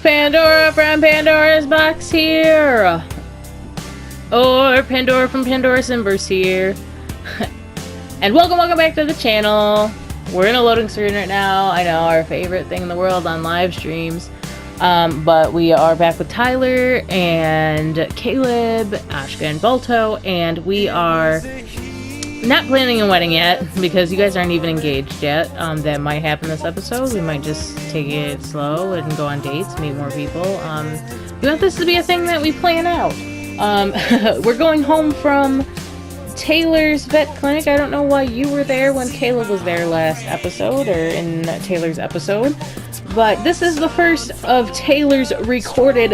Pandora from Pandora's Box here! Or Pandora from Pandora's Embers here. And welcome back to the channel. We're in a loading screen right now. I know, our favorite thing in the world on live streams. But we are back with Tyler and Caleb, Ashka and Balto, and we are not planning a wedding yet because you guys aren't even engaged yet. That might happen this episode. We might just take it slow and go on dates, meet more people. We want this to be a thing that we plan out. We're going home from Taylor's vet clinic. I don't know why you were there when Caleb was there last episode, or in Taylor's episode, but this is the first of Taylor's recorded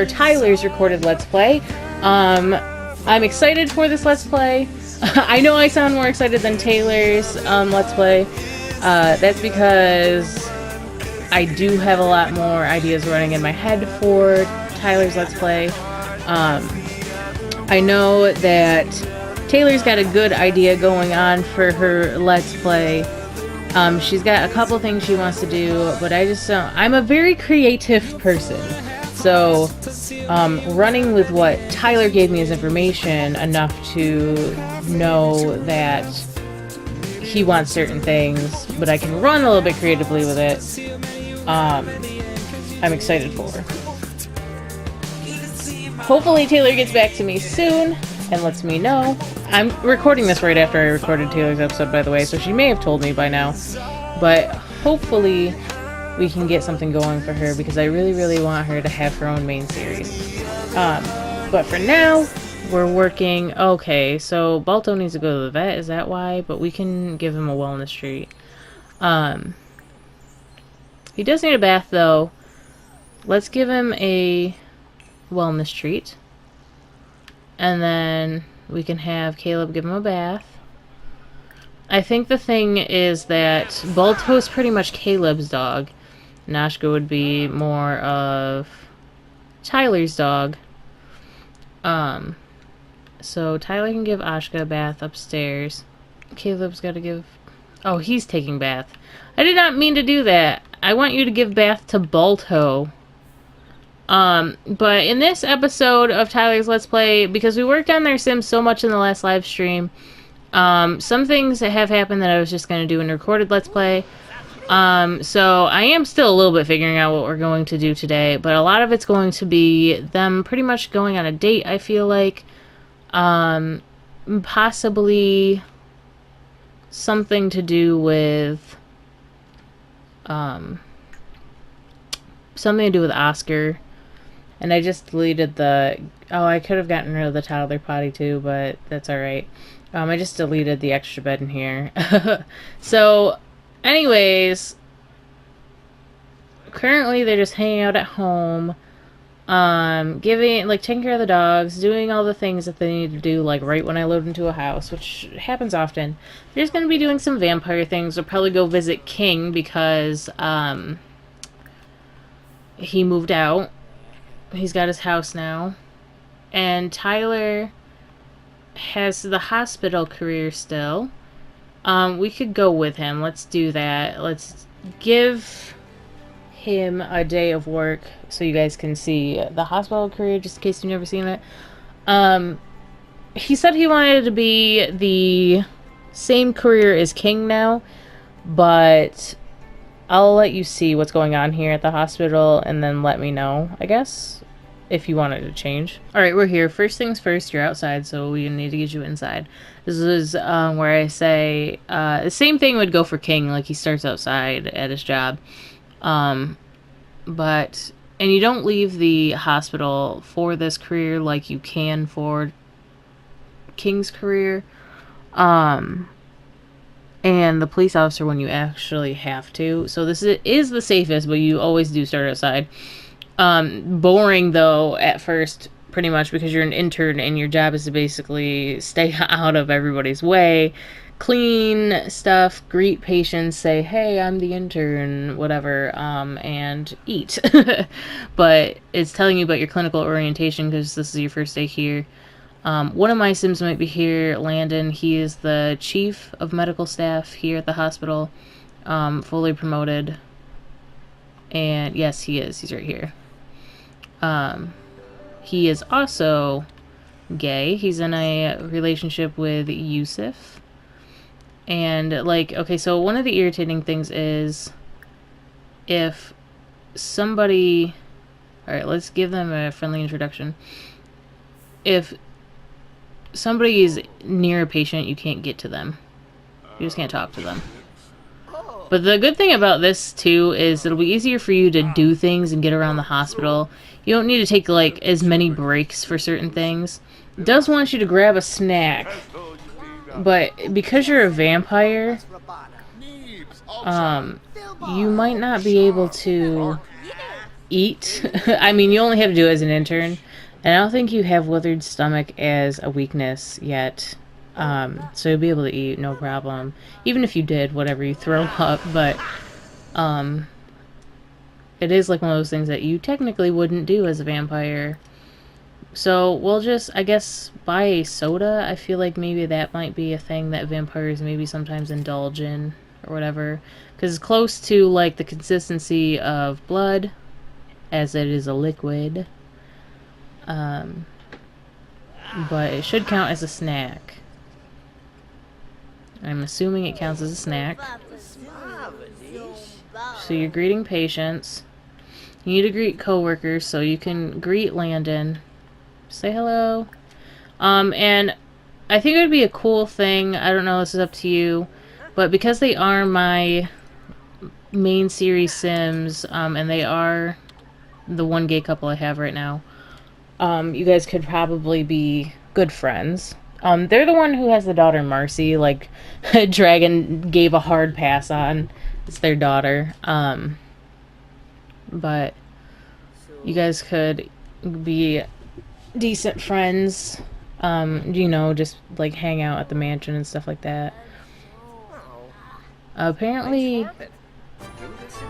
Tyler's recorded Let's Play. I'm excited for this Let's Play. I know I sound more excited than Taylor's Let's Play. That's because I do have a lot more ideas running in my head for Tyler's Let's Play. I know that Taylor's got a good idea going on for her Let's Play. She's got a couple things she wants to do, but I just don't. I'm a very creative person, so running with what Tyler gave me as information enough to know that he wants certain things, but I can run a little bit creatively with it. I'm excited for. Hopefully Taylor gets back to me soon and lets me know. I'm recording this right after I recorded Taylor's episode, by the way, so she may have told me by now. But hopefully we can get something going for her, because I really want her to have her own main series. But for now, we're working. Okay, so Balto needs to go to the vet, is that why? But we can give him a wellness treat. He does need a bath, though. Let's give him a wellness treat. And then we can have Caleb give him a bath. I think the thing is that Balto is pretty much Caleb's dog. Nashka would be more of Tyler's dog. So Tyler can give Ashka a bath upstairs. Caleb's got to give... Oh, he's taking bath. I did not mean to do that. I want you to give bath to Balto. But in this episode of Tyler's Let's Play, because we worked on their Sims so much in the last live stream, some things that have happened that I was just going to do in recorded Let's Play. So I am still a little bit figuring out what we're going to do today, but a lot of it's going to be them pretty much going on a date, I feel like. Possibly something to do with, something to do with Oscar. And I just deleted the... Oh, I could have gotten rid of the toddler potty too, but that's alright. I just deleted the extra bed in here. So, anyways, currently they're just hanging out at home, taking care of the dogs, doing all the things that they need to do, like right when I load into a house, which happens often. They're just going to be doing some vampire things. They'll probably go visit King because, he moved out. He's got his house now. And Tyler has the hospital career still. We could go with him. Let's do that. Let's give him a day of work so you guys can see the hospital career, just in case you've never seen it. He said he wanted to be the same career as King now, but I'll let you see what's going on here at the hospital and then let me know, I guess, if you wanted to change. Alright, we're here. First things first, you're outside, so we need to get you inside. This is where I say, the same thing would go for King, like he starts outside at his job. And you don't leave the hospital for this career like you can for King's career. And the police officer when you actually have to. So this is the safest, but you always do start outside. Boring though at first, pretty much, because you're an intern and your job is to basically stay out of everybody's way, clean stuff, greet patients, say, hey, I'm the intern, whatever, and eat. But it's telling you about your clinical orientation because this is your first day here. One of my Sims might be here, Landon. He is the chief of medical staff here at the hospital, fully promoted. And yes, he is. He's right here. He is also gay. He's in a relationship with Yusuf. And, like, okay, so one of the irritating things is if somebody... Alright, let's give them a friendly introduction. If somebody is near a patient, you can't get to them. You just can't talk to them. But the good thing about this, too, is it'll be easier for you to do things and get around the hospital. You don't need to take, like, as many breaks for certain things. It does want you to grab a snack. But because you're a vampire, you might not be able to eat. I mean, you only have to do it as an intern. And I don't think you have withered stomach as a weakness yet. So you'll be able to eat, no problem. Even if you did, whatever, you throw up, but, it is like one of those things that you technically wouldn't do as a vampire. So we'll just, I guess, buy a soda. I feel like maybe that might be a thing that vampires maybe sometimes indulge in, or whatever. Because it's close to, like, the consistency of blood, as it is a liquid. But it should count as a snack. I'm assuming it counts as a snack. So you're greeting patients. You need to greet coworkers, so you can greet Landon. Say hello. And I think it would be a cool thing. I don't know, this is up to you. But because they are my main series Sims, and they are the one gay couple I have right now, you guys could probably be good friends. They're the one who has the daughter Marcy, like, Dragon gave a hard pass on. It's their daughter. But you guys could be decent friends. You know, just, like, hang out at the mansion and stuff like that. Apparently...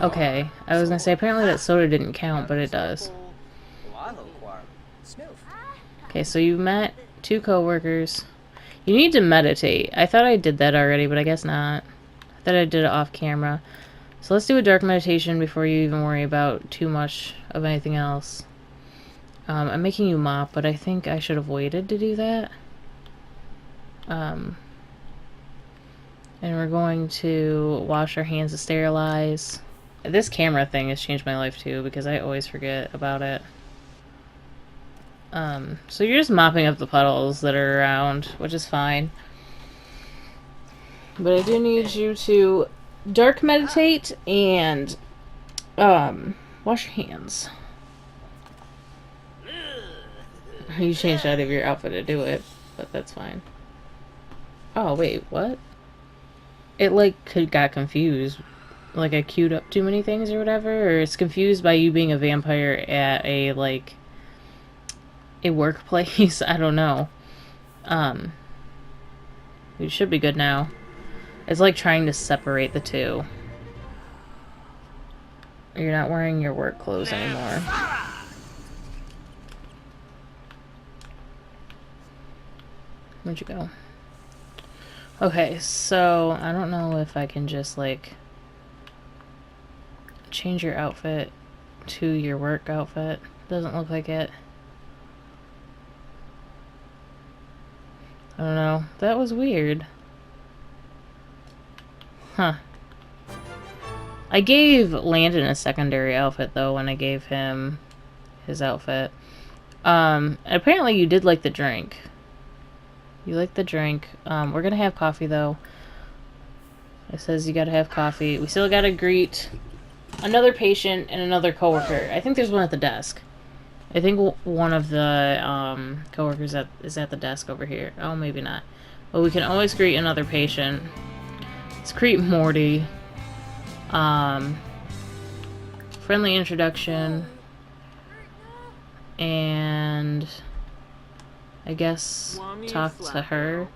Okay, I was gonna say, apparently that soda didn't count, but it does. Okay, so you met 2 coworkers. You need to meditate. I thought I did that already, but I guess not. I thought I did it off camera. So let's do a dark meditation before you even worry about too much of anything else. I'm making you mop, but I think I should have waited to do that. And we're going to wash our hands to sterilize. This camera thing has changed my life too, because I always forget about it. So you're just mopping up the puddles that are around, which is fine. But I do need you to dark meditate and, wash your hands. You changed out of your outfit to do it, but that's fine. Oh, wait, what? It, like, got confused. Like, I queued up too many things or whatever, or it's confused by you being a vampire at a, like, a workplace. I don't know. You should be good now. It's like trying to separate the two. You're not wearing your work clothes anymore. Where'd you go? Okay, so I don't know if I can just, like, change your outfit to your work outfit. Doesn't look like it. I don't know. That was weird. Huh. I gave Landon a secondary outfit, though, when I gave him his outfit. Apparently you did like the drink. You like the drink. We're gonna have coffee, though. It says you gotta have coffee. We still gotta greet another patient and another coworker. I think there's one at the desk. I think one of the coworkers is at the desk over here. Oh, maybe not. But we can always greet another patient. Let's greet Morty. Friendly introduction. And I guess talk to her.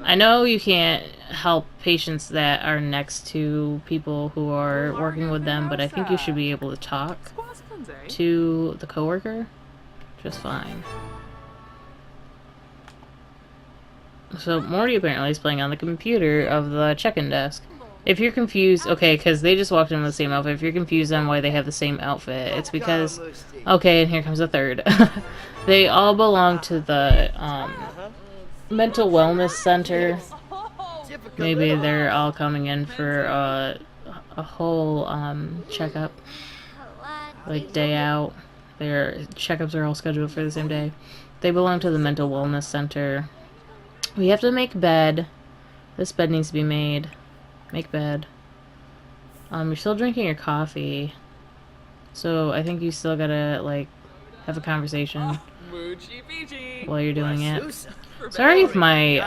I know you can't help patients that are next to people who are working with them, but I think you should be able to talk to the coworker just fine. So Morty apparently is playing on the computer of the check-in desk. If you're confused, okay, because they just walked in with the same outfit. If you're confused on why they have the same outfit, it's because... Okay, and here comes a third. They all belong to the mental wellness center. Maybe they're all coming in for a whole checkup. Like, day out. Their checkups are all scheduled for the same day. They belong to the mental wellness center. We have to make bed. This bed needs to be made. Make bed. You're still drinking your coffee. So I think you still gotta, like, have a conversation while you're doing it. Sorry if my,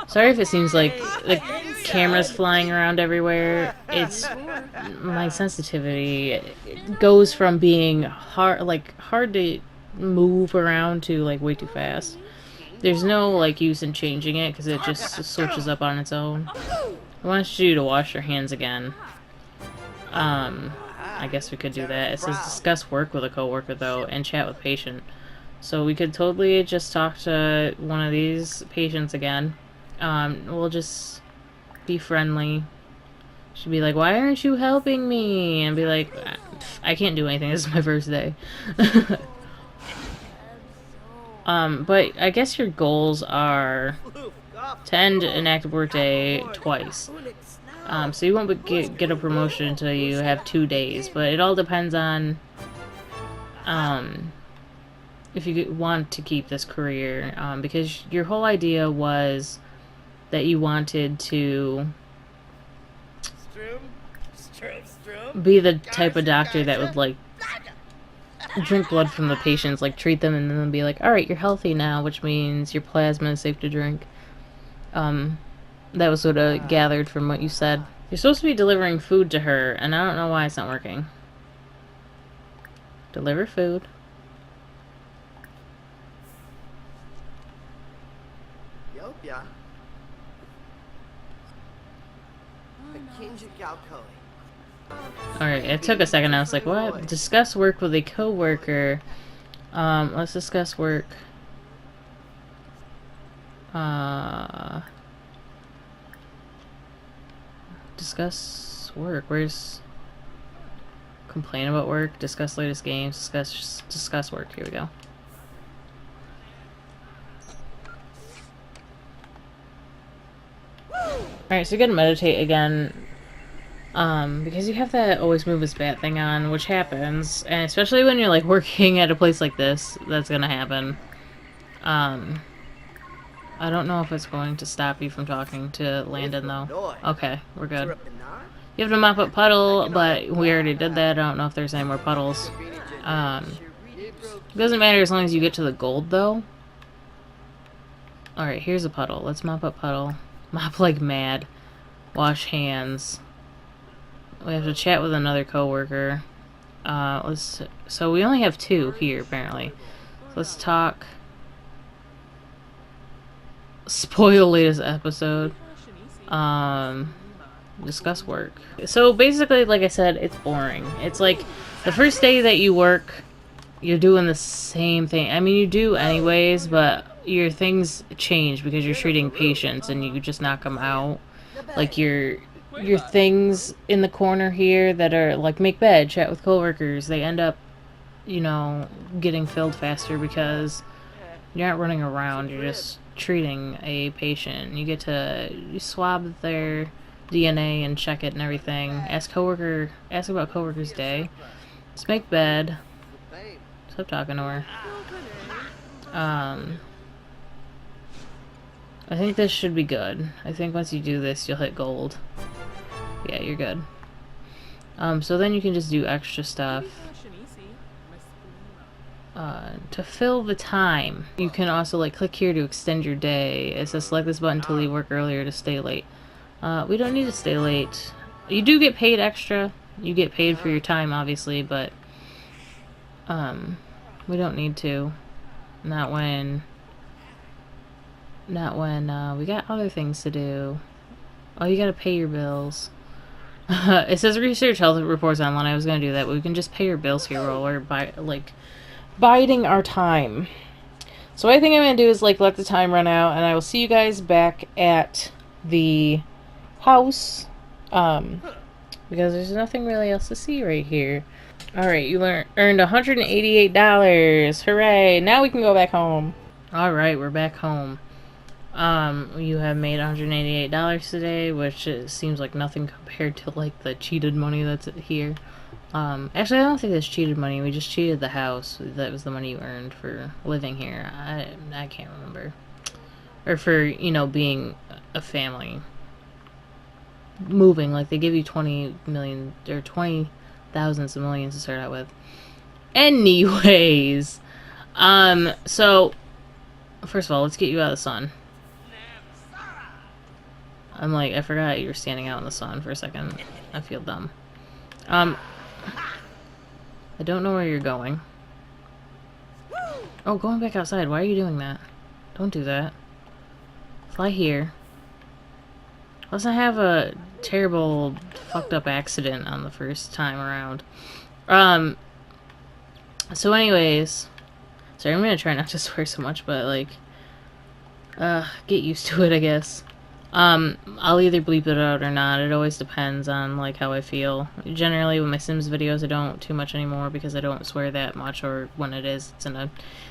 sorry if it seems like the camera's flying around everywhere. It's my sensitivity. It goes from being hard to move around to, like, way too fast. There's no, like, use in changing it because it just switches up on its own. I want you to wash your hands again. I guess we could do that. It says discuss work with a coworker, though, and chat with patient. So we could totally just talk to one of these patients again. We'll just be friendly. She'd be like, why aren't you helping me? And be like, I can't do anything. This is my first day. But I guess your goals are to end an active workday twice. So you won't get a promotion until you have 2 days, but it all depends on if you want to keep this career, because your whole idea was that you wanted to be the type of doctor that would, like, drink blood from the patients, like, treat them and then be like, alright, you're healthy now, which means your plasma is safe to drink. That was sort of gathered from what you said. You're supposed to be delivering food to her, and I don't know why it's not working. Deliver food. Alright, it took a second. I was like, what? Discuss work with a coworker. Let's discuss work. Discuss work. Where's complain about work? Discuss latest games. Discuss work. Here we go. Alright, so you gotta meditate again. Because you have that always move as bat thing on, which happens, and especially when you're, like, working at a place like this, that's gonna happen. I don't know if it's going to stop you from talking to Landon, though. Okay, we're good. You have to mop up puddle, but we already did that. I don't know if there's any more puddles. It doesn't matter as long as you get to the gold, though. Alright, here's a puddle. Let's mop up puddle. Mop like mad. Wash hands. We have to chat with another coworker. So we only have 2 here, apparently. Let's talk. Spoil latest episode. Discuss work. So basically, like I said, it's boring. It's like the first day that you work, you're doing the same thing. I mean, you do anyways, but your things change because you're treating patients and you just knock them out. Like your things in the corner here that are like make bed, chat with coworkers, they end up, you know, getting filled faster because you're not running around, you're just treating a patient. You get to swab their DNA and check it and everything. Ask about coworker's day. Just make bed. Stop talking to her. I think this should be good. I think once you do this, you'll hit gold. Yeah, you're good. So then you can just do extra stuff. To fill the time, you can also, like, click here to extend your day. It says select this button to leave work earlier to stay late. We don't need to stay late. You do get paid extra. You get paid for your time, obviously, but we don't need to. Not when we got other things to do. Oh, you gotta pay your bills. It says research health reports online. I was gonna do that, but we can just pay your bills here while we're biding our time. So what I think I'm gonna do is, like, let the time run out, and I will see you guys back at the house, because there's nothing really else to see right here. Alright, you earned $188. Hooray! Now we can go back home. Alright, we're back home. You have made $188 today, which seems like nothing compared to, like, the cheated money that's here. Actually, I don't think that's cheated money. We just cheated the house. That was the money you earned for living here. I can't remember. Or for, you know, being a family. Moving, like, they give you 20 million, or 20 thousands of millions to start out with. Anyways, so, first of all, let's get you out of the sun. I'm like, I forgot you were standing out in the sun for a second. I feel dumb. I don't know where you're going. Oh, going back outside. Why are you doing that? Don't do that. Fly here. Let's not have a terrible, fucked up accident on the first time around. So anyways. Sorry, I'm gonna try not to swear so much, but, like, get used to it, I guess. I'll either bleep it out or not. It always depends on, like, how I feel. Generally, with my Sims videos, I don't too much anymore because I don't swear that much, or when it is, it's in a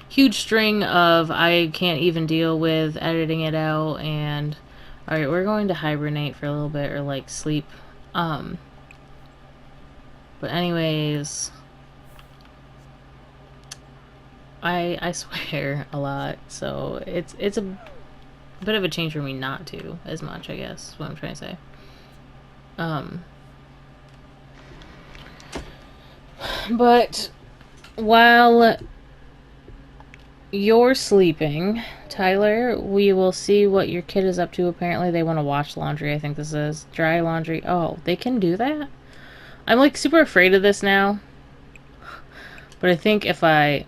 huge string of I can't even deal with editing it out, and... Alright, we're going to hibernate for a little bit, or, like, sleep. But anyways... I swear a lot, so it's a bit of a change for me not to as much, I guess, is what I'm trying to say. But while you're sleeping, Tyler, we will see what your kid is up to. Apparently they want to wash laundry, I think this is. Dry laundry. Oh, they can do that? I'm, like, super afraid of this now. But I think if I...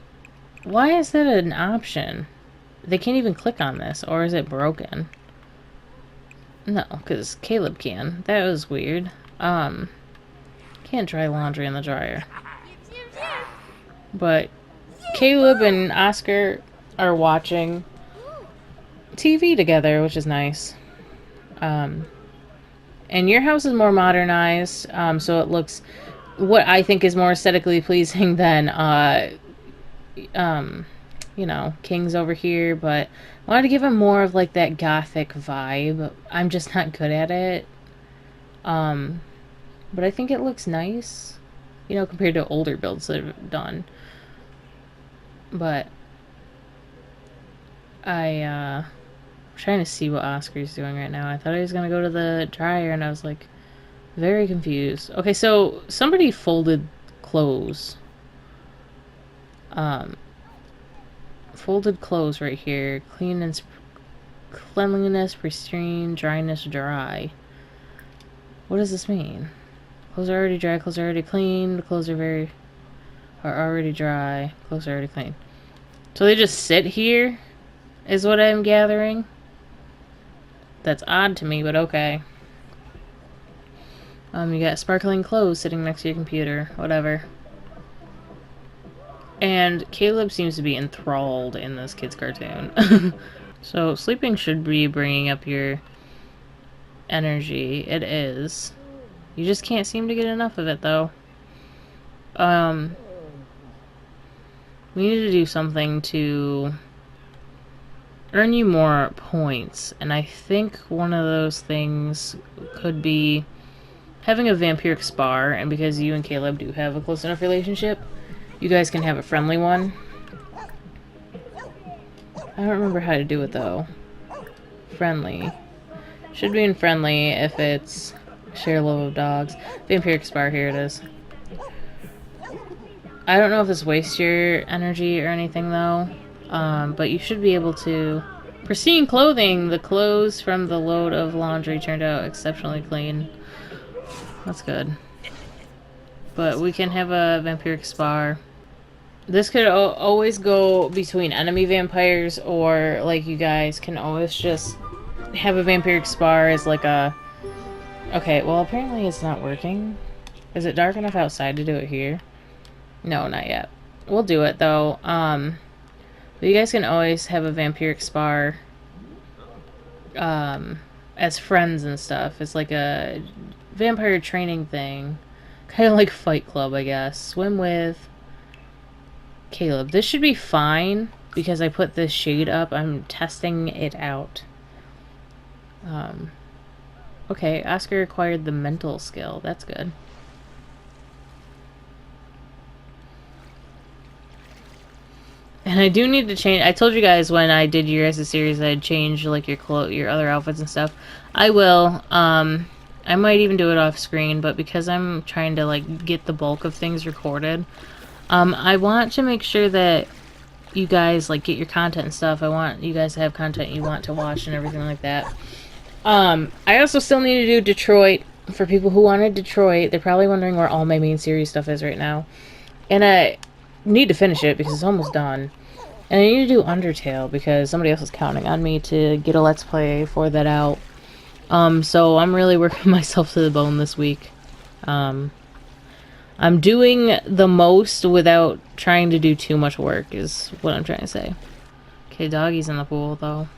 Why is that an option? They can't even click on this, or is it broken? No, because Caleb can. That was weird. Can't dry laundry in the dryer. But Caleb and Oscar are watching TV together, which is nice. And your house is more modernized, so it looks what I think is more aesthetically pleasing than you know, King's over here, but I wanted to give him more of, like, that gothic vibe. I'm just not good at it. But I think it looks nice, you know, compared to older builds that I've done. But I'm trying to see what Oscar's doing right now. I thought he was gonna go to the dryer, and I was, like, very confused. Okay, so somebody folded clothes. Folded clothes right here. Cleanliness, pristine, dryness, dry. What does this mean? Clothes are already dry, clothes are already clean, clothes are already dry, clothes are already clean. So they just sit here, is what I'm gathering. That's odd to me, but okay. You got sparkling clothes sitting next to your computer, whatever. And Caleb seems to be enthralled in this kid's cartoon. So, sleeping should be bringing up your energy. It is. You just can't seem to get enough of it, though. We need to do something to earn you more points. And I think one of those things could be having a vampiric spar. And because you and Caleb do have a close enough relationship, you guys can have a friendly one. I don't remember how to do it, though. Friendly. Should be in friendly if it's share love of dogs. Vampiric spar, here it is. I don't know if this wastes your energy or anything, though. But you should be able to... Pristine clothing! The clothes from the load of laundry turned out exceptionally clean. That's good. But we can have a vampiric spar. This could always go between enemy vampires, or, like, you guys can always just have a vampiric spar as, like, a... Okay, well, apparently it's not working. Is it dark enough outside to do it here? No, not yet. We'll do it, though. But you guys can always have a vampiric spar, as friends and stuff. It's like a vampire training thing. Kind of like Fight Club, I guess. Swim with Caleb. This should be fine because I put this shade up. I'm testing it out. Okay, Oscar acquired the mental skill. That's good. And I do need to change. I told you guys when I did your guys' series I'd change like your other outfits and stuff. I will. I might even do it off screen, but because I'm trying to like get the bulk of things recorded, I want to make sure that you guys like get your content and stuff. I want you guys to have content you want to watch and everything like that. I also still need to do Detroit. For people who wanted Detroit, they're probably wondering where all my main series stuff is right now. And I need to finish it because it's almost done. And I need to do Undertale because somebody else is counting on me to get a Let's Play for that out. So I'm really working myself to the bone this week. I'm doing the most without trying to do too much work is what I'm trying to say. Okay, doggy's in the pool though.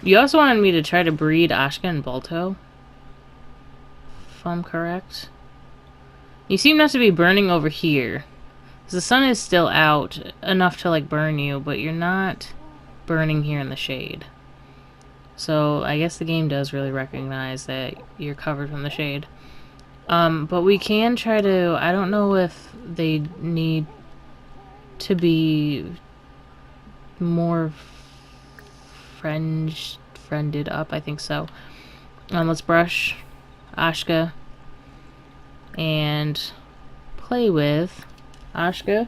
You also wanted me to try to breed Ashka and Balto, if I'm correct. You seem not to be burning over here. The sun is still out enough to like burn you, but you're not burning here in the shade. So I guess the game does really recognize that you're covered from the shade. But we can try to, I don't know if they need to be more friended up. I think so. Let's brush Ashka and play with Ashka.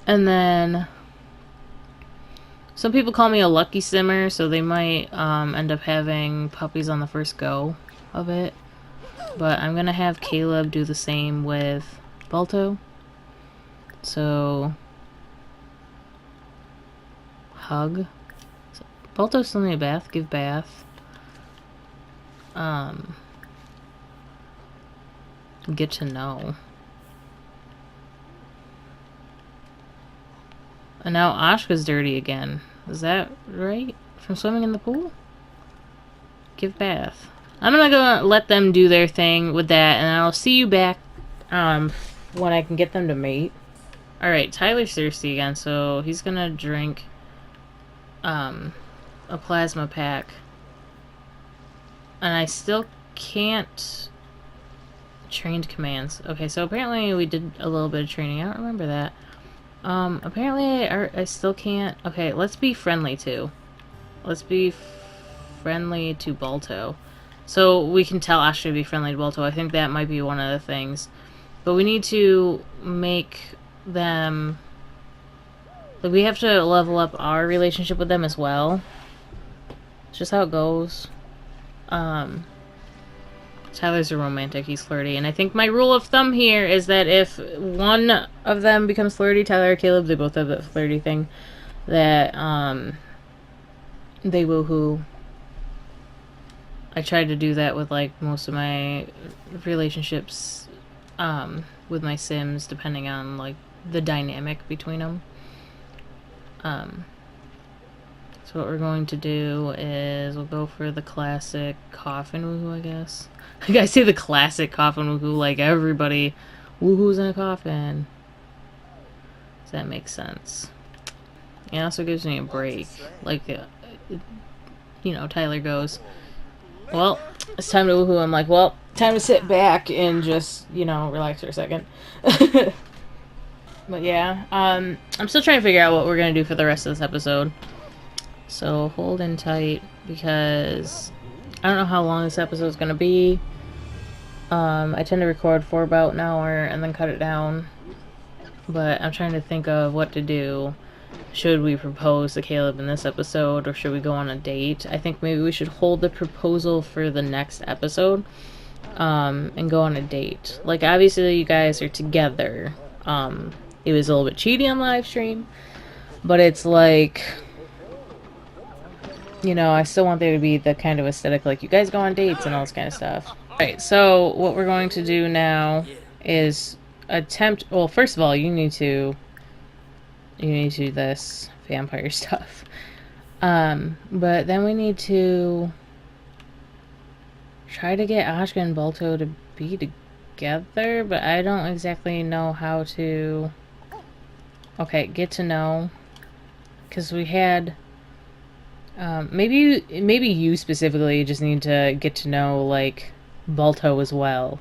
And then some people call me a lucky simmer, so they might end up having puppies on the first go of it. But I'm gonna have Caleb do the same with Balto. So hug. Balto still need a bath. Give bath. Get to know. And now Ashka's dirty again. Is that right? From swimming in the pool? Give bath. I'm not gonna let them do their thing with that, and I'll see you back when I can get them to mate. Alright, Tyler's thirsty again, so he's gonna drink a plasma pack. And I still can't trained commands. Okay, so apparently we did a little bit of training. I don't remember that. Apparently I still can't. Okay, let's be friendly too. Let's be friendly to Balto. So we can tell Ashley to be friendly to Balto. I think that might be one of the things. But we need to make them... Like, we have to level up our relationship with them as well. It's just how it goes. Tyler's a romantic, he's flirty, and I think my rule of thumb here is that if one of them becomes flirty, Tyler or Caleb, they both have that flirty thing, that, they woohoo. I tried to do that with, like, most of my relationships, with my Sims, depending on, like, the dynamic between them. So what we're going to do is we'll go for the classic coffin woohoo, I guess. I say the classic coffin woohoo, like everybody woohoo's in a coffin. Does that make sense? It also gives me a break. Like, you know, Tyler goes, well, it's time to woohoo. I'm like, well, time to sit back and just, you know, relax for a second. But yeah, I'm still trying to figure out what we're going to do for the rest of this episode. So hold in tight because I don't know how long this episode is going to be. I tend to record for about an hour and then cut it down. But I'm trying to think of what to do. Should we propose to Caleb in this episode or should we go on a date? I think maybe we should hold the proposal for the next episode and go on a date. Like, obviously you guys are together. It was a little bit cheaty on live stream, but it's like, you know, I still want there to be the kind of aesthetic, like you guys go on dates and all this kind of stuff. Alright, so what we're going to do now is attempt, well, first of all, you need to You need to do this vampire stuff. But then we need to try to get Ashka and Balto to be together, but I don't exactly know how to... Okay, get to know. Because we had... maybe you specifically just need to get to know, like, Balto as well.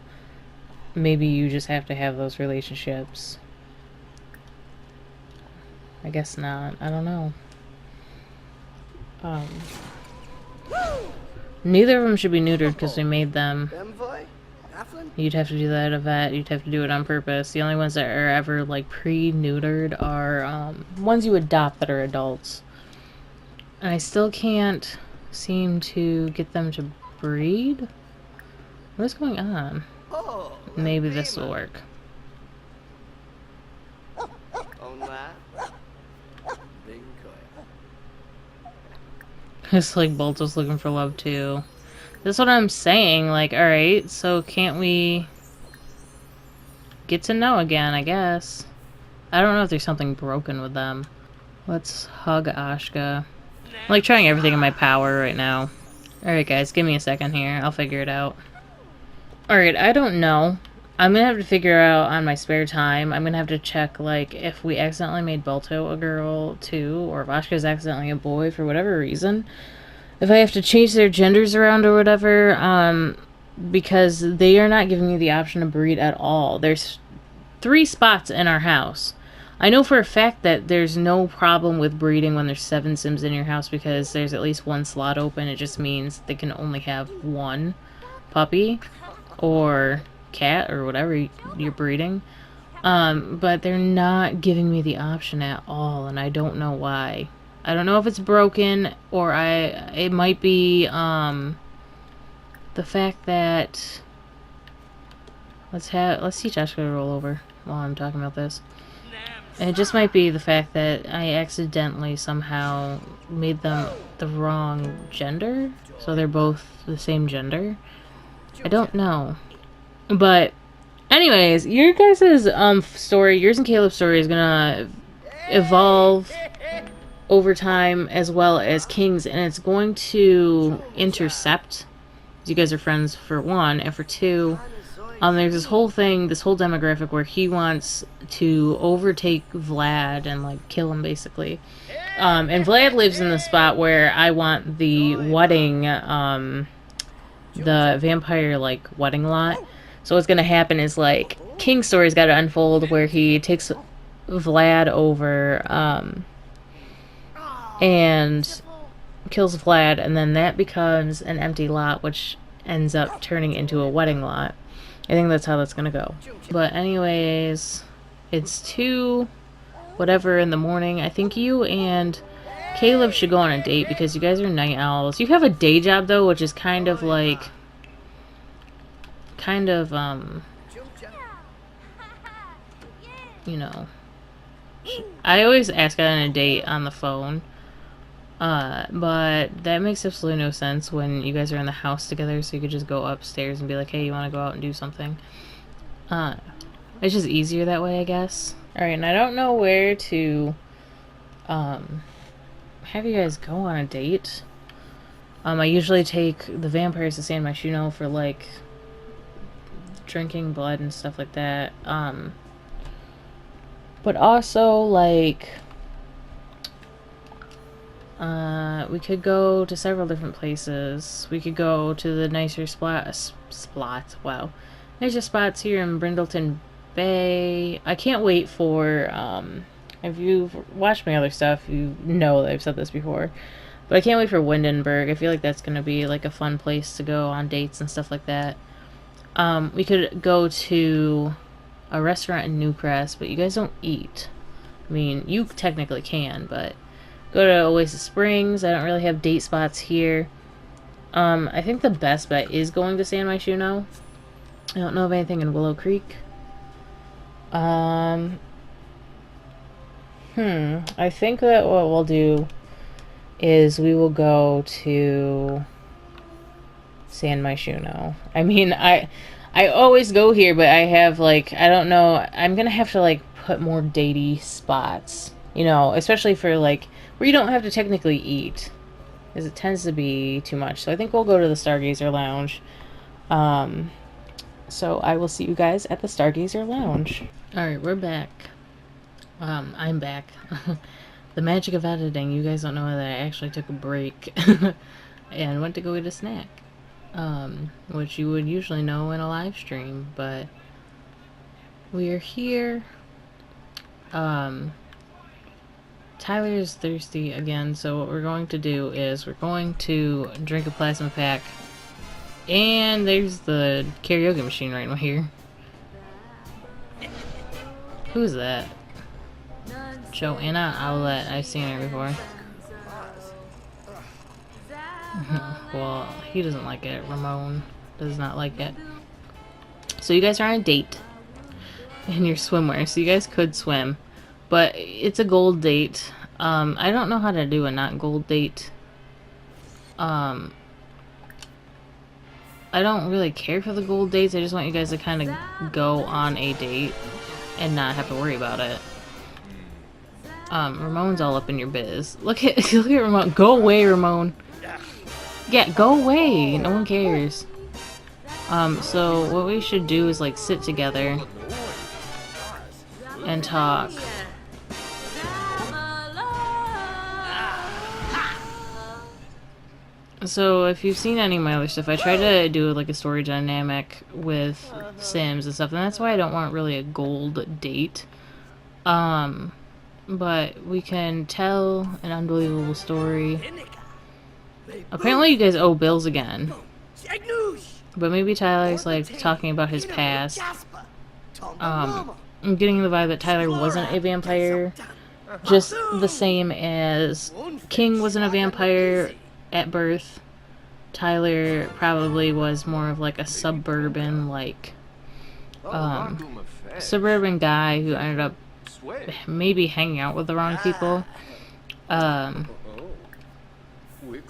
Maybe you just have to have those relationships. I guess not. I don't know. Neither of them should be neutered because we made them. You'd have to do that at a vet. You'd have to do it on purpose. The only ones that are ever, like, pre-neutered are ones you adopt that are adults. And I still can't seem to get them to breed. What's going on? Maybe this will work. It's like Balto's looking for love too. That's what I'm saying. Like, alright, so can't we get to know again, I guess? I don't know if there's something broken with them. Let's hug Ashka. I'm like trying everything in my power right now. Alright guys, give me a second here. I'll figure it out. Alright, I don't know. I'm gonna have to figure out on my spare time. I'm gonna have to check, like, if we accidentally made Balto a girl too, or if Ashka's accidentally a boy for whatever reason. If I have to change their genders around or whatever, because they are not giving me the option to breed at all. There's 3 spots in our house. I know for a fact that there's no problem with breeding when there's 7 Sims in your house because there's at least 1 slot open. It just means they can only have 1 puppy or cat or whatever you're breeding. But they're not giving me the option at all, and I don't know why. I don't know if it's broken or it might be the fact that let's teach Ashka to roll over while I'm talking about this. And it just might be the fact that I accidentally somehow made them the wrong gender, so they're both the same gender. I don't know. But anyways, your guys' story, yours and Caleb's story is gonna evolve over time as well as King's, and it's going to intercept. You guys are friends for 1, and for 2, there's this whole demographic where he wants to overtake Vlad and, like, kill him, basically. And Vlad lives in the spot where I want the wedding, the vampire, like, wedding lot. So what's gonna happen is, like, King's story's gotta unfold where he takes Vlad over, and kills Vlad, and then that becomes an empty lot, which ends up turning into a wedding lot. I think that's how that's gonna go. But anyways, it's 2 whatever in the morning. I think you and Caleb should go on a date because you guys are night owls. You have a day job though, which is kind of like you know, I always ask on a date on the phone. But that makes absolutely no sense when you guys are in the house together, so you could just go upstairs and be like, hey, you want to go out and do something? It's just easier that way, I guess. Alright, and I don't know where to, have you guys go on a date. I usually take the vampires to San Myshuno for, like, drinking blood and stuff like that. But also, like... we could go to several different places. We could go to the nicer spots. Wow. Nicer spots here in Brindleton Bay. I can't wait for, if you've watched my other stuff, you know that I've said this before. But I can't wait for Windenburg. I feel like that's going to be, like, a fun place to go on dates and stuff like that. We could go to a restaurant in Newcrest, but you guys don't eat. I mean, you technically can, but... Go to Oasis Springs. I don't really have date spots here. I think the best bet is going to San Myshuno. I don't know of anything in Willow Creek. I think that what we'll do is we will go to San Myshuno. I mean, I always go here, but I have, like, I don't know. I'm gonna have to, like, put more datey spots You know, especially for like where you don't have to technically eat, because it tends to be too much. So I think we'll go to the Stargazer Lounge. So I will see you guys at the Stargazer Lounge. Alright, we're back. I'm back. The magic of editing. You guys don't know that I actually took a break and went to go get a snack. Which you would usually know in a live stream, but we are here. Tyler's thirsty again, so what we're going to do is we're going to drink a plasma pack. And there's the karaoke machine right here. Who's that? Joanna Owlette. I've seen her before. Well, he doesn't like it. Ramon does not like it. So you guys are on a date. In your swimwear, so you guys could swim. But it's a gold date. I don't know how to do a not gold date. I don't really care for the gold dates. I just want you guys to kind of go on a date and not have to worry about it. Ramon's all up in your biz. Look at Ramon. Go away, Ramon. Yeah, go away. No one cares. So what we should do is like sit together and talk. So if you've seen any of my other stuff, I try to do like a story dynamic with Sims and stuff, and that's why I don't want really a gold date. But we can tell an unbelievable story. Apparently you guys owe bills again. But maybe Tyler's like talking about his past. I'm getting the vibe that Tyler wasn't a vampire, just the same as King wasn't a vampire at birth. Tyler probably was more of like a suburban, like, suburban guy who ended up maybe hanging out with the wrong people.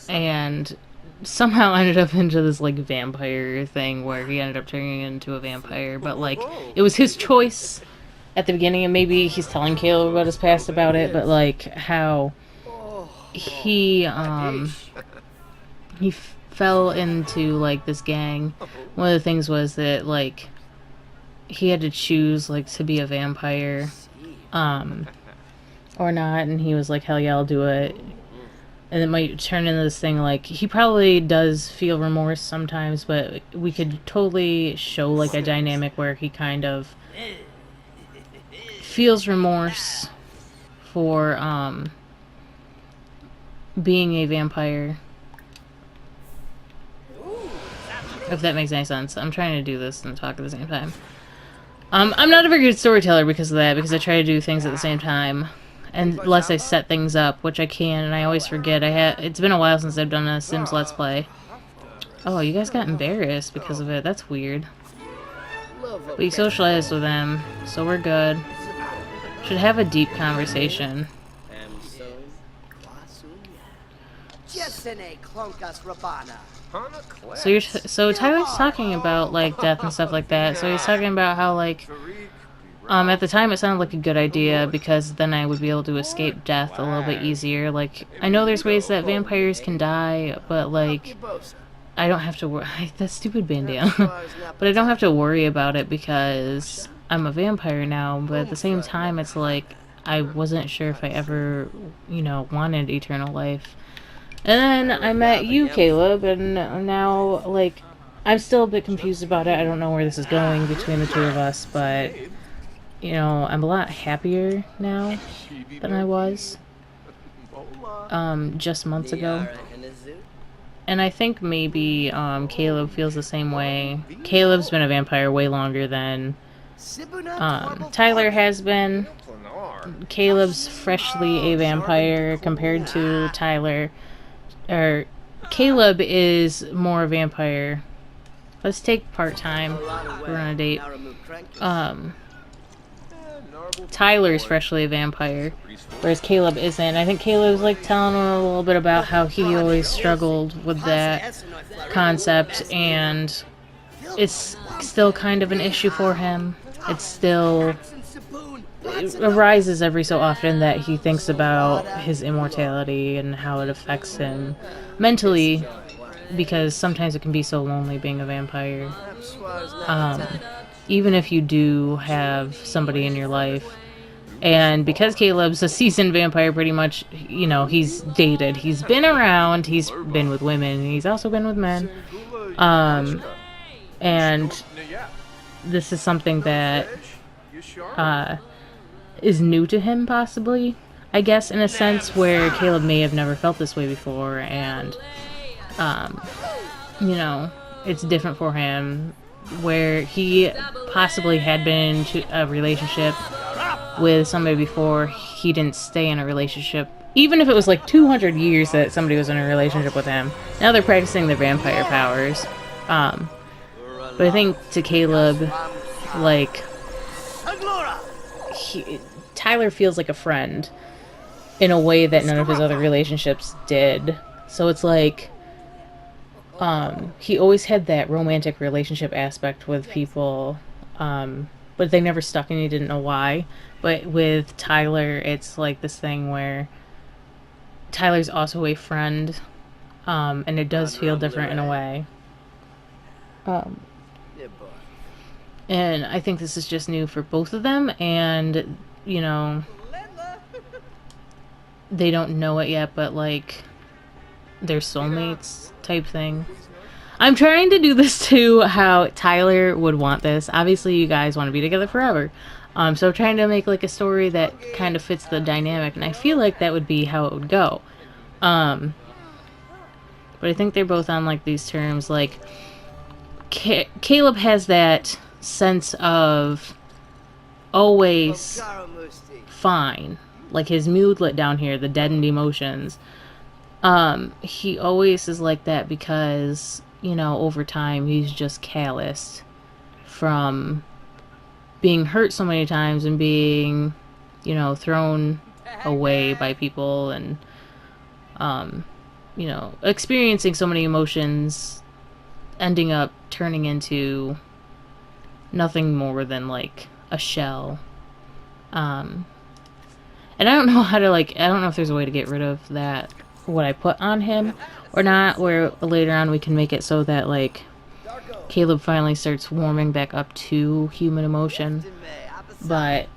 And somehow ended up into this like vampire thing where he ended up turning into a vampire, but like it was his choice at the beginning, and maybe he's telling Caleb about his past about it, but like how he fell into like this gang. One of the things was that like he had to choose like to be a vampire or not, and he was like, hell yeah, I'll do it. And it might turn into this thing, like, he probably does feel remorse sometimes, but we could totally show, like, a dynamic where he kind of feels remorse for, being a vampire. If that makes any sense. I'm trying to do this and talk at the same time. I'm not a very good storyteller because of that, because I try to do things at the same time. Unless I set things up, which I can, and I always forget. It's been a while since I've done a Sims Let's Play. Oh, you guys got embarrassed because of it. That's weird. But you socialized with them, so we're good. Should have a deep conversation. So Tyler's talking about like death and stuff like that. So he's talking about how like at the time it sounded like a good idea because then I would be able to escape death a little bit easier. Like, I know there's ways that vampires can die, but like, I don't have to worry. That stupid bandana. But I don't have to worry about it because I'm a vampire now, but at the same time it's like, I wasn't sure if I ever, you know, wanted eternal life. And then I met you, Caleb, and now, like, I'm still a bit confused about it. I don't know where this is going between the two of us, but you know, I'm a lot happier now than I was just months ago. And I think maybe Caleb feels the same way. Caleb's been a vampire way longer than Tyler has been. Caleb's freshly a vampire compared to Tyler. Or Caleb is more a vampire. Let's take part-time. We're on a date. Tyler's freshly a vampire, whereas Caleb isn't. I think Caleb's like telling him a little bit about how he always struggled with that concept, and it's still kind of an issue for him. It's still it arises every so often that he thinks about his immortality and how it affects him mentally, because sometimes it can be so lonely being a vampire. Even if you do have somebody in your life. And because Caleb's a seasoned vampire, pretty much, you know, he's dated. He's been around. He's been with women. He's also been with men. And this is something that is new to him, possibly. I guess, in a sense, where Caleb may have never felt this way before. And, you know, it's different for him. Where he possibly had been into a relationship with somebody before, he didn't stay in a relationship. Even if it was like 200 years that somebody was in a relationship with him, now they're practicing their vampire powers. But I think to Caleb, like, Tyler feels like a friend in a way that none of his other relationships did. So it's like, he always had that romantic relationship aspect with people, but they never stuck and he didn't know why. But with Tyler, it's like this thing where Tyler's also a friend, and it does feel different in a way. And I think this is just new for both of them, and, you know, they don't know it yet, but, like, they're soulmates type thing. I'm trying to do this to how Tyler would want this. Obviously, you guys want to be together forever. So I'm trying to make, like, a story that kind of fits the dynamic, and I feel like that would be how it would go. But I think they're both on, like, these terms. Like, Caleb has that sense of always fine. Like, his mood lit down here, the deadened emotions. He always is like that because, you know, over time he's just calloused from being hurt so many times and being, you know, thrown away by people and, you know, experiencing so many emotions, ending up turning into nothing more than, like, a shell. And I don't know how to, like, I don't know if there's a way to get rid of that, what I put on him or not, where later on we can make it so that, like, Caleb finally starts warming back up to human emotion. But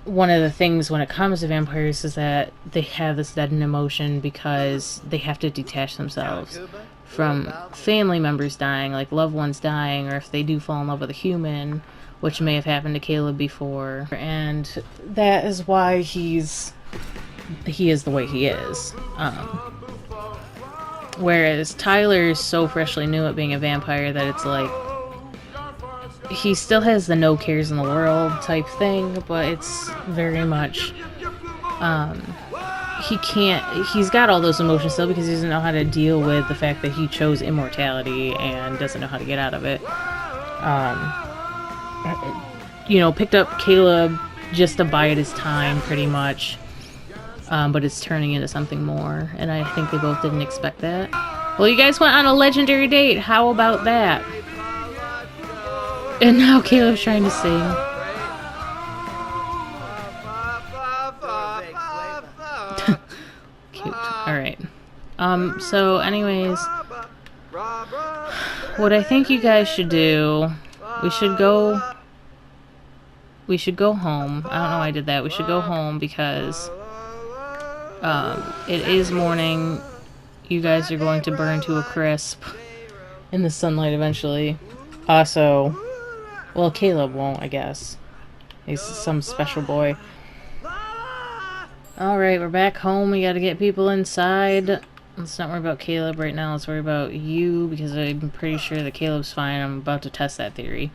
one of the things when it comes to vampires is that they have this deadened emotion because they have to detach themselves from family members dying, like loved ones dying, or if they do fall in love with a human, which may have happened to Caleb before. And that is why he is the way he is. Whereas Tyler's so freshly new at being a vampire that it's like he still has the no cares in the world type thing, but it's very much he's got all those emotions still because he doesn't know how to deal with the fact that he chose immortality and doesn't know how to get out of it. You know, picked up Caleb just to bide his time pretty much. But it's turning into something more, and I think they both didn't expect that. Well, you guys went on a legendary date. How about that? And now Caleb's trying to sing. Cute. Alright. So anyways, what I think you guys should do, we should go home. I don't know why I did that. We should go home because it is morning. You guys are going to burn to a crisp in the sunlight eventually. Also, well, Caleb won't, I guess. He's some special boy. Alright, we're back home. We gotta get people inside. Let's not worry about Caleb right now. Let's worry about you, because I'm pretty sure that Caleb's fine. I'm about to test that theory.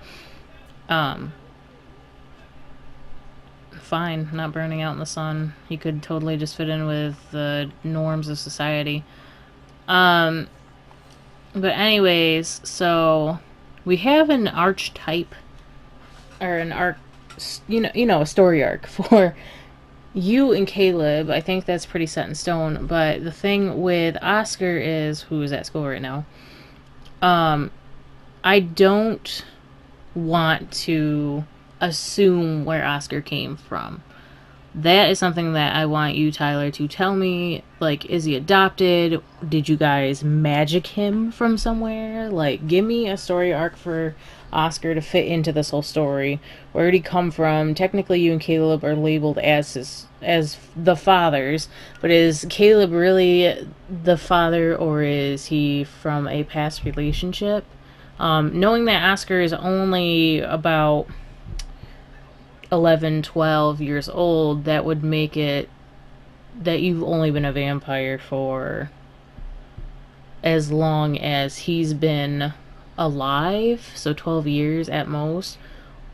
Fine, not burning out in the sun. He could totally just fit in with the norms of society. But anyways, so we have an archetype, or an arc, you know, a story arc for you and Caleb. I think that's pretty set in stone. But the thing with Oscar is, who is at school right now, I don't want to assume where Oscar came from. That is something that I want you, Tyler, to tell me. Like, is he adopted? Did you guys magic him from somewhere? Like, give me a story arc for Oscar to fit into this whole story. Where did he come from? Technically, you and Caleb are labeled as the fathers, but is Caleb really the father, or is he from a past relationship? Knowing that Oscar is only about 11, 12 years old, that would make it that you've only been a vampire for as long as he's been alive, so 12 years at most,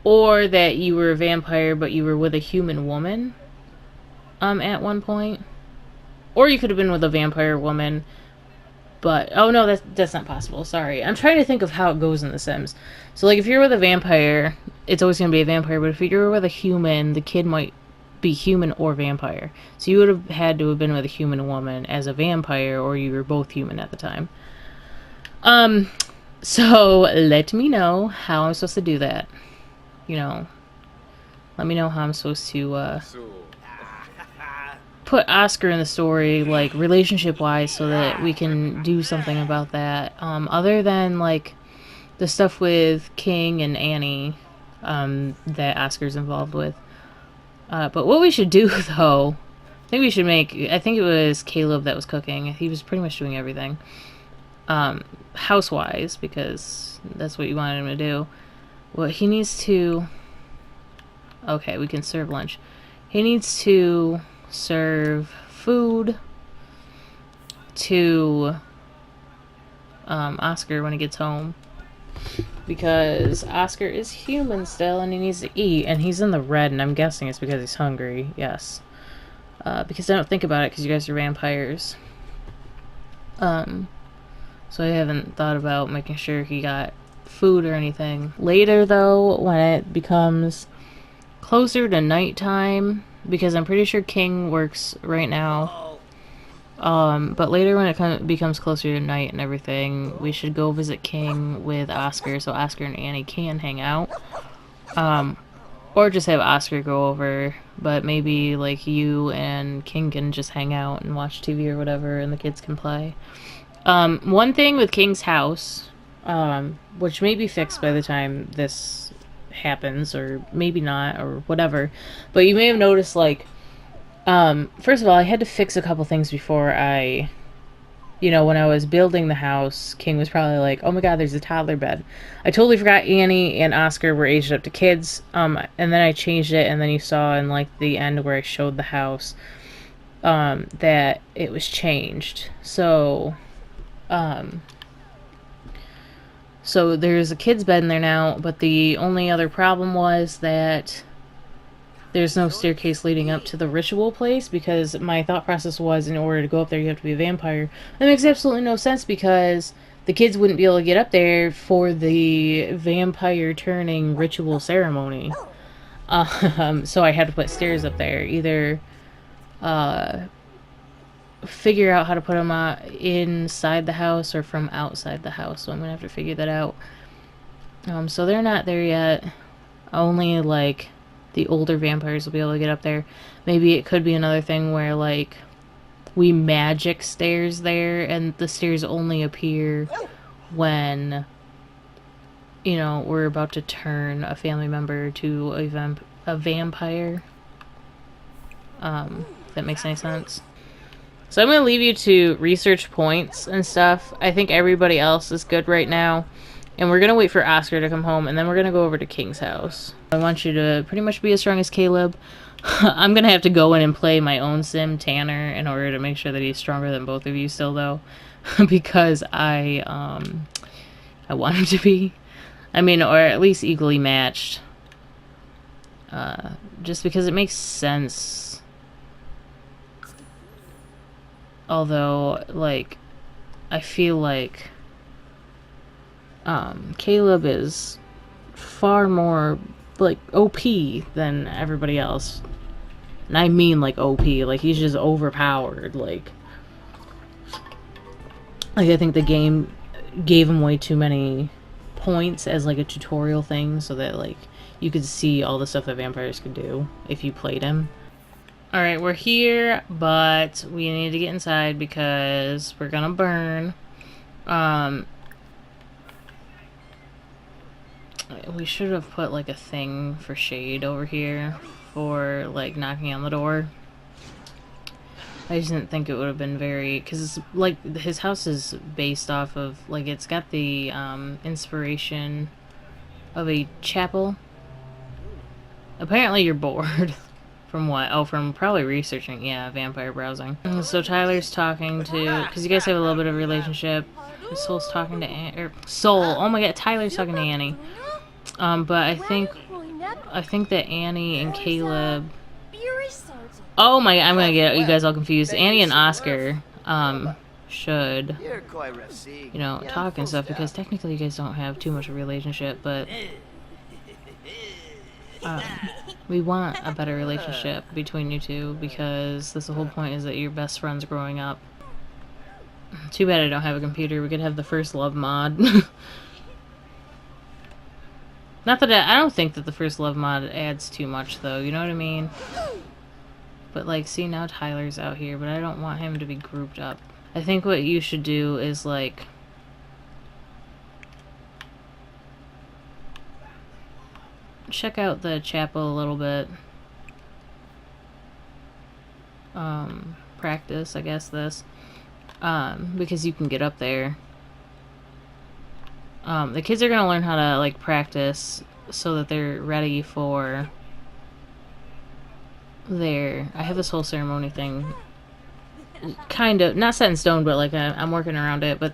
or that you were a vampire but you were with a human woman at one point, or you could have been with a vampire woman. But, oh no, that's not possible. Sorry. I'm trying to think of how it goes in The Sims. So, like, if you're with a vampire, it's always going to be a vampire. But if you're with a human, the kid might be human or vampire. So you would have had to have been with a human woman as a vampire, or you were both human at the time. So let me know how I'm supposed to do that. You know, let me know how I'm supposed to, put Oscar in the story, like, relationship-wise, so that we can do something about that. Other than, like, the stuff with King and Annie, that Oscar's involved with. But what we should do, though, I think it was Caleb that was cooking. He was pretty much doing everything. House-wise, because that's what you wanted him to do. Well, he needs to... Okay, we can serve lunch. He needs to serve food to Oscar when he gets home, because Oscar is human still and he needs to eat, and he's in the red, and I'm guessing it's because he's hungry. Yes, because I don't think about it because you guys are vampires. So I haven't thought about making sure he got food or anything. Later though, when it becomes closer to nighttime, because I'm pretty sure King works right now. But later when it becomes closer to night and everything, we should go visit King with Oscar, so Oscar and Annie can hang out. Or just have Oscar go over, but maybe, like, you and King can just hang out and watch TV or whatever, and the kids can play. One thing with King's house, which may be fixed by the time this happens, or maybe not, or whatever, but you may have noticed, like, first of all, I had to fix a couple things before when I was building the house. King was probably like, oh my god, there's a toddler bed. I totally forgot Annie and Oscar were aged up to kids, and then I changed it, and then you saw in, like, the end where I showed the house, that it was changed. So there's a kid's bed in there now, but the only other problem was that there's no staircase leading up to the ritual place, because my thought process was, in order to go up there you have to be a vampire. That makes absolutely no sense, because the kids wouldn't be able to get up there for the vampire turning ritual ceremony. So I had to put stairs up there. Either figure out how to put them inside the house or from outside the house, so I'm gonna have to figure that out. So they're not there yet. Only, like, the older vampires will be able to get up there. Maybe it could be another thing where, like, we magic stairs there, and the stairs only appear when, we're about to turn a family member to a vampire. If that makes any sense. So I'm going to leave you to research points and stuff. I think everybody else is good right now. And we're going to wait for Oscar to come home, and then we're going to go over to King's house. I want you to pretty much be as strong as Caleb. I'm going to have to go in and play my own sim, Tanner, in order to make sure that he's stronger than both of you still, though. Because I want him to be. I mean, or at least equally matched. Just because it makes sense. Although, like, I feel like Caleb is far more, like, OP than everybody else. And I mean, like, OP. Like, he's just overpowered. Like, I think the game gave him way too many points as, like, a tutorial thing, so that, like, you could see all the stuff that vampires could do if you played him. Alright, we're here, but we need to get inside because we're gonna burn. We should have put like a thing for shade over here for like knocking on the door. I just didn't think it would have been very, because it's like his house is based off of, like, it's got the inspiration of a chapel. Apparently you're bored. From what? Oh, from probably researching, yeah, vampire browsing. So Tyler's talking to, because you guys have a little bit of a relationship. Soul's talking to Soul. Oh my god, Tyler's talking to Annie. But I think that Annie and Caleb. Oh my, I'm gonna get you guys all confused. Annie and Oscar, should, you know, talk and stuff, because technically you guys don't have too much of a relationship, but, we want a better relationship between you two, because that's the whole point, is that you're best friends growing up. Too bad I don't have a computer. We could have the first love mod. Not that I don't think that the first love mod adds too much, though, you know what I mean? But, like, see, now Tyler's out here, but I don't want him to be grouped up. I think what you should do is, like, check out the chapel a little bit. Practice, I guess, this. Because you can get up there. The kids are gonna learn how to, like, practice so that they're ready for I have this whole ceremony thing, kind of, not set in stone, but like I'm working around it, but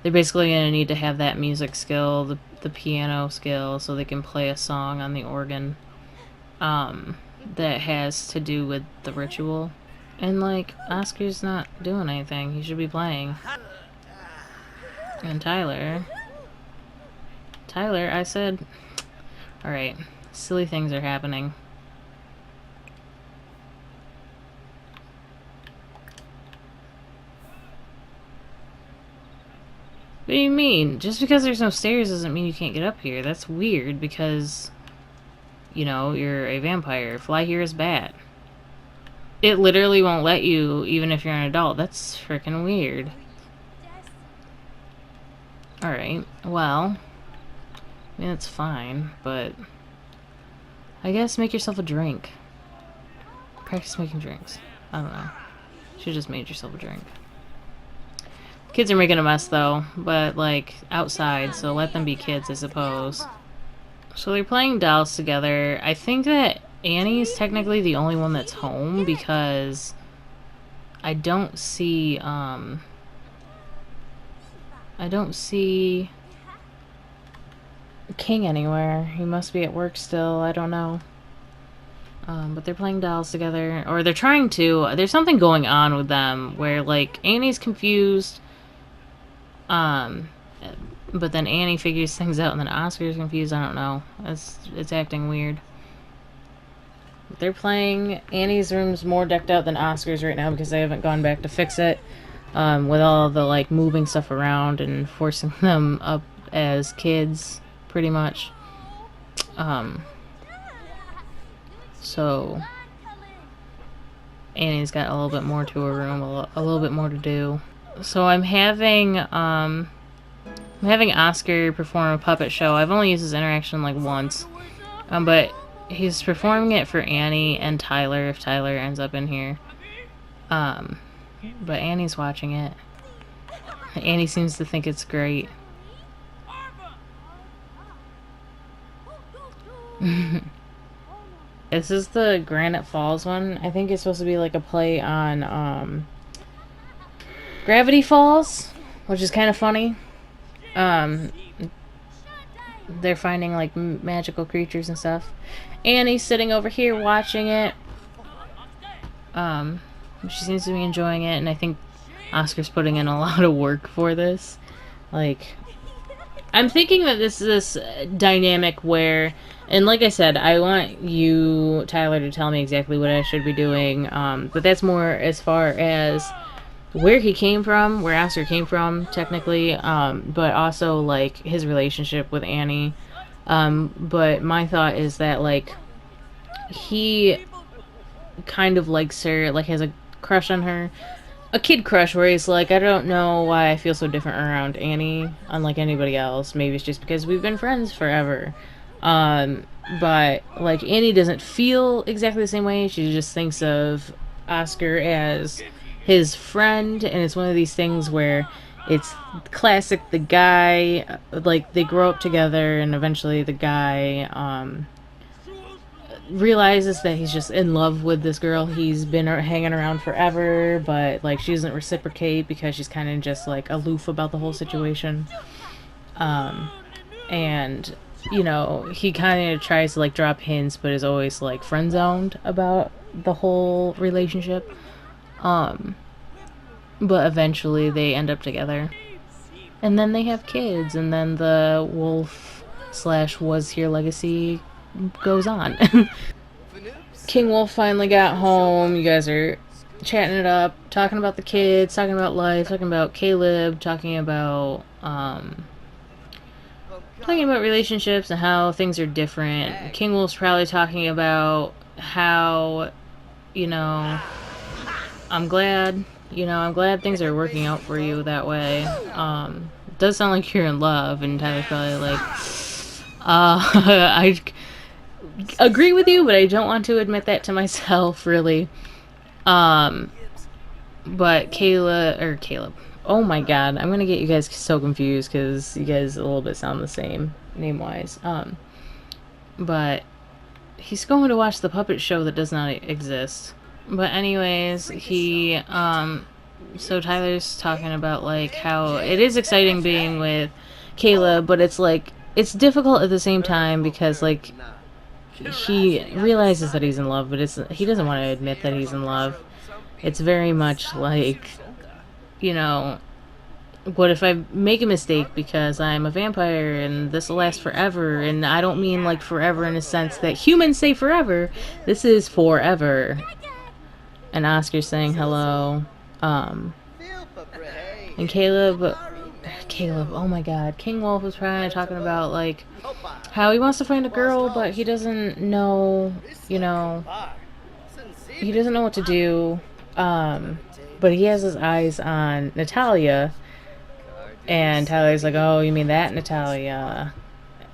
they're basically going to need to have that music skill, the piano skill, so they can play a song on the organ, that has to do with the ritual. And like, Oscar's not doing anything, he should be playing. And Tyler, I said, alright, silly things are happening. What do you mean? Just because there's no stairs doesn't mean you can't get up here. That's weird because, you know, you're a vampire. Fly here is bad. It literally won't let you, even if you're an adult. That's freaking weird. Alright, well, I mean, that's fine, but I guess make yourself a drink. Practice making drinks. I don't know. Should've just made yourself a drink. Kids are making a mess though, but like outside, so let them be kids, I suppose. So they're playing dolls together. I think that Annie's technically the only one that's home because I don't see King anywhere. He must be at work still, I don't know. But they're playing dolls together, or they're trying to. There's something going on with them where like Annie's confused. But then Annie figures things out, and then Oscar's confused. I don't know. It's acting weird. They're playing. Annie's room's more decked out than Oscar's right now because they haven't gone back to fix it. With all the like moving stuff around and forcing them up as kids, pretty much. So Annie's got a little bit more to her room, a little bit more to do. So I'm having Oscar perform a puppet show. I've only used his interaction like once, but he's performing it for Annie and Tyler if Tyler ends up in here. But Annie's watching it. Annie seems to think it's great. This is the Granite Falls one. I think it's supposed to be like a play on Gravity Falls, which is kind of funny. They're finding like magical creatures and stuff. Annie's sitting over here watching it. She seems to be enjoying it, and I think Oscar's putting in a lot of work for this. Like, I'm thinking that this is this dynamic where, and like I said, I want you, Tyler, to tell me exactly what I should be doing, but that's more as far as where he came from, where Oscar came from, technically, but also, like, his relationship with Annie, But my thought is that, like, he kind of likes her, like, has a crush on her. A kid crush where he's like, I don't know why I feel so different around Annie, unlike anybody else. Maybe it's just because we've been friends forever. Um, but, like, Annie doesn't feel exactly the same way. She just thinks of Oscar as his friend, and it's one of these things where it's classic. The guy, like, they grow up together, and eventually the guy, realizes that he's just in love with this girl he's been hanging around forever, but, like, she doesn't reciprocate because she's kind of just, like, aloof about the whole situation. And, you know, he kind of tries to, like, drop hints, but is always, like, friend zoned about the whole relationship. But eventually they end up together, and then they have kids, and then the wolf slash was here legacy goes on. King Wolf finally got home. You guys are chatting it up, talking about the kids, talking about life, talking about Caleb, talking about relationships and how things are different. King Wolf's probably talking about how, you know, I'm glad things are working out for you that way. It does sound like you're in love, and Tyler's probably like, I agree with you, but I don't want to admit that to myself, really. But Caleb. Oh my god, I'm gonna get you guys so confused because you guys a little bit sound the same name-wise. But he's going to watch the puppet show that does not exist. But anyways, so Tyler's talking about, like, how it is exciting being with Caleb, but it's, like, it's difficult at the same time because, like, he realizes that he's in love, but he doesn't want to admit that he's in love. It's very much like, you know, what if I make a mistake because I'm a vampire and this will last forever? And I don't mean, like, forever in a sense that humans say forever. This is forever. And Oscar's saying hello. And Caleb, oh my god. King Wolf was probably talking about, like, how he wants to find a girl, but he doesn't know, you know, he doesn't know what to do. But he has his eyes on Natalia. And Tyler's like, oh, you mean that Natalia?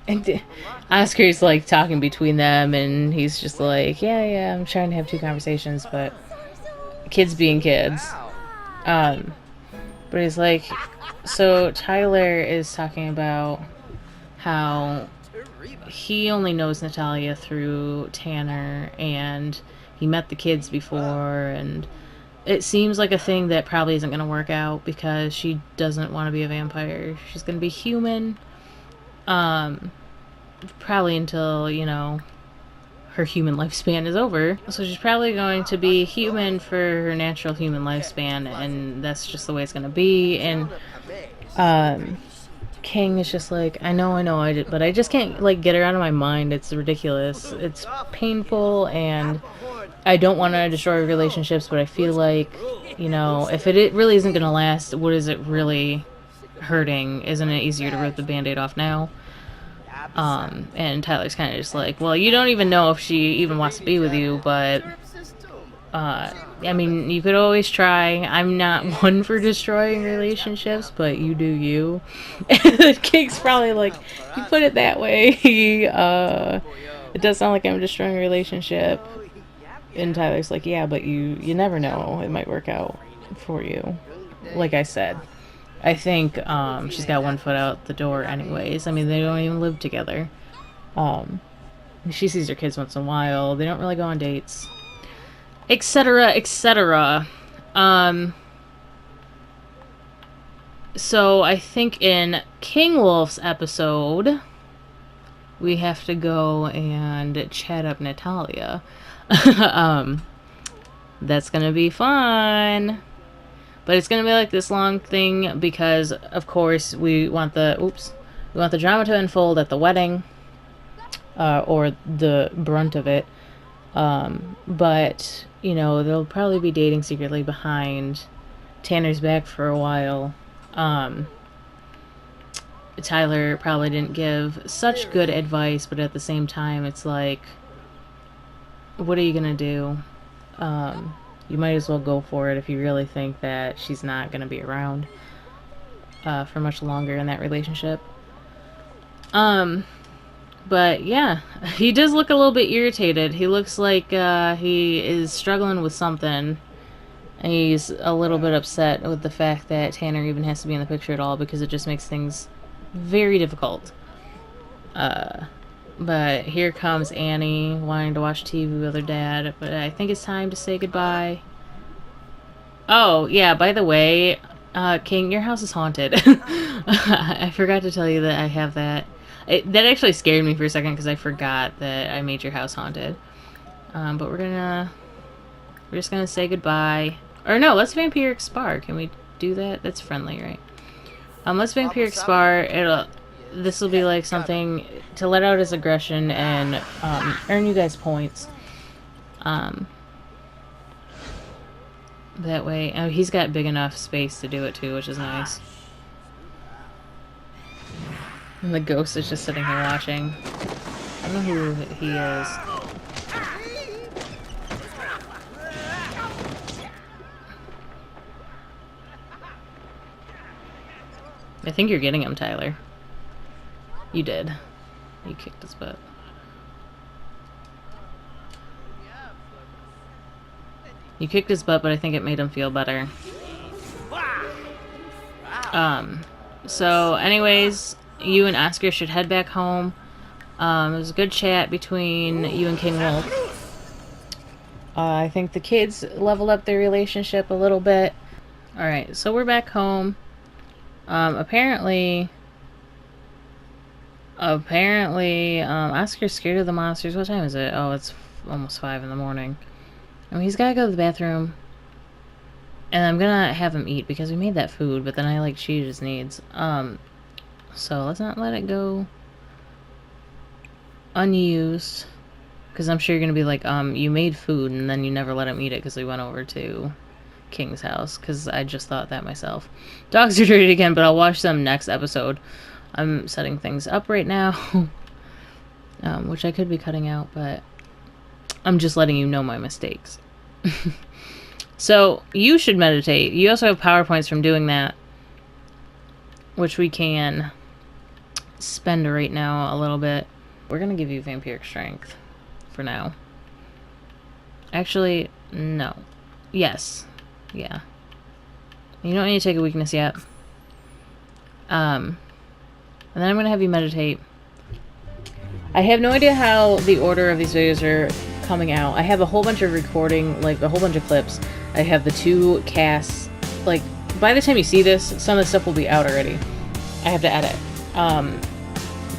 And Oscar's, like, talking between them, and he's just like, yeah, I'm trying to have two conversations, but kids being kids. But he's like, so Tyler is talking about how he only knows Natalia through Tanner, and he met the kids before, and it seems like a thing that probably isn't going to work out because she doesn't want to be a vampire. She's going to be human. Probably until, you know, her human lifespan is over. So she's probably going to be human for her natural human lifespan, and that's just the way it's going to be. And King is just like, I know, but I just can't, like, get her out of my mind. It's ridiculous. It's painful, and I don't want to destroy relationships, but I feel like, you know, if it really isn't going to last, what is it really hurting? Isn't it easier to rip the Band-Aid off now? And Tyler's kind of just like, well, you don't even know if she even wants to be with you, but, I mean, you could always try. I'm not one for destroying relationships, but you do you. And the King's probably like, you put it that way. It does sound like I'm destroying a relationship. And Tyler's like, yeah, but you never know. It might work out for you. Like I said, I think she's got one foot out the door anyways. I mean, they don't even live together. She sees her kids once in a while. They don't really go on dates. Etc., etc. So I think in King Wolf's episode, we have to go and chat up Natalia. That's gonna be fun. But it's gonna be like this long thing because, of course, we want the drama to unfold at the wedding, or the brunt of it. But, you know, they'll probably be dating secretly behind Tanner's back for a while. Tyler probably didn't give such good advice, but at the same time, it's like, what are you gonna do? You might as well go for it if you really think that she's not gonna be around for much longer in that relationship. But yeah, he does look a little bit irritated. He looks like he is struggling with something. And he's a little bit upset with the fact that Tanner even has to be in the picture at all, because it just makes things very difficult. But here comes Annie wanting to watch TV with her dad. But I think it's time to say goodbye. Oh, yeah, by the way, King, your house is haunted. I forgot to tell you that I have that. That actually scared me for a second because I forgot that I made your house haunted. But we're just gonna say goodbye. Or no, let's vampiric spar. Can we do that? That's friendly, right? Let's vampiric spar. This will be like something to let out his aggression and earn you guys points. That way, oh, he's got big enough space to do it too, which is nice. And the ghost is just sitting here watching. I don't know who he is. I think you're getting him, Tyler. You did. You kicked his butt. You kicked his butt, but I think it made him feel better. So anyways, you and Oscar should head back home. It was a good chat between you and King Wolf. I think the kids leveled up their relationship a little bit. Alright, so we're back home. Apparently, Oscar's scared of the monsters. What time is it? Oh, it's almost 5 in the morning. I mean, he's gotta go to the bathroom. And I'm gonna have him eat because we made that food, but then I like cheated his needs. So let's not let it go unused. Because I'm sure you're gonna be like, you made food and then you never let him eat it because we went over to King's house, because I just thought that myself. Dogs are dirty again, but I'll watch them next episode. I'm setting things up right now, which I could be cutting out, but I'm just letting you know my mistakes. So you should meditate. You also have PowerPoints from doing that, which we can spend right now a little bit. We're gonna give you vampiric strength for now. Actually, no. Yes. Yeah. You don't need to take a weakness yet. And then I'm going to have you meditate. I have no idea how the order of these videos are coming out. I have a whole bunch of recording, like a whole bunch of clips. I have the 2 casts. Like, by the time you see this, some of the stuff will be out already. I have to edit.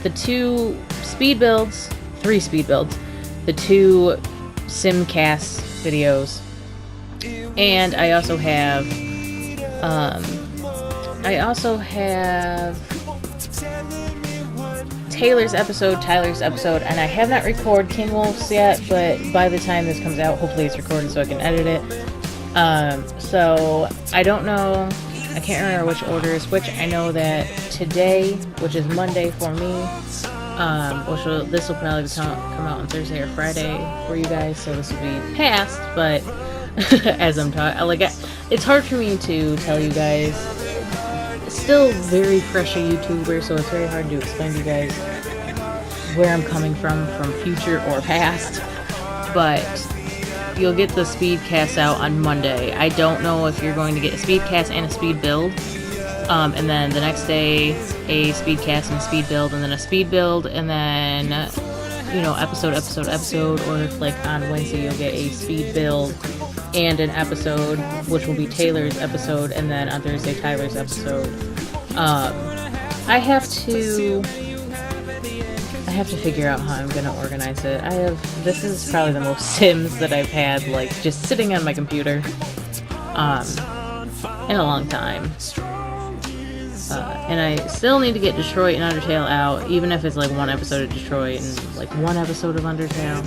The 2 speed builds, 3 speed builds, the 2 simcast videos, and I also have Tyler's episode, and I have not recorded King Wolf's yet, but by the time this comes out, hopefully it's recorded so I can edit it. So I don't know, I can't remember which order is which. I know that today, which is Monday for me, this will probably come out on Thursday or Friday for you guys, so this will be past, but as I'm talking, it's hard for me to tell you guys. Still very fresh a YouTuber, so it's very hard to explain to you guys where I'm coming from future or past. But you'll get the speed cast out on Monday. I don't know if you're going to get a speed cast and a speed build, and then the next day a speed cast and a speed build, and then a speed build, and then episode, or if like on Wednesday you'll get a speed build and an episode, which will be Taylor's episode, and then on Thursday Tyler's episode. I have to figure out how I'm gonna organize it. This is probably the most Sims that I've had, like, just sitting on my computer, in a long time. And I still need to get Detroit and Undertale out, even if it's like 1 episode of Detroit and like 1 episode of Undertale.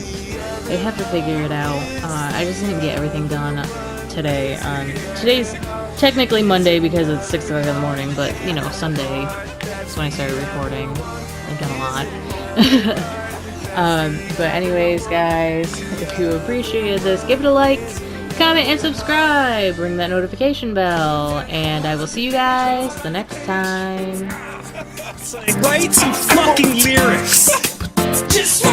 I have to figure it out. I just didn't get everything done today. Today's technically Monday because it's 6 o'clock in the morning, but Sunday That's when I started recording. I've done a lot. But anyways, guys, if you appreciated this, give it a like, comment, and subscribe. Ring that notification bell. And I will see you guys the next time. Write some fucking lyrics. Just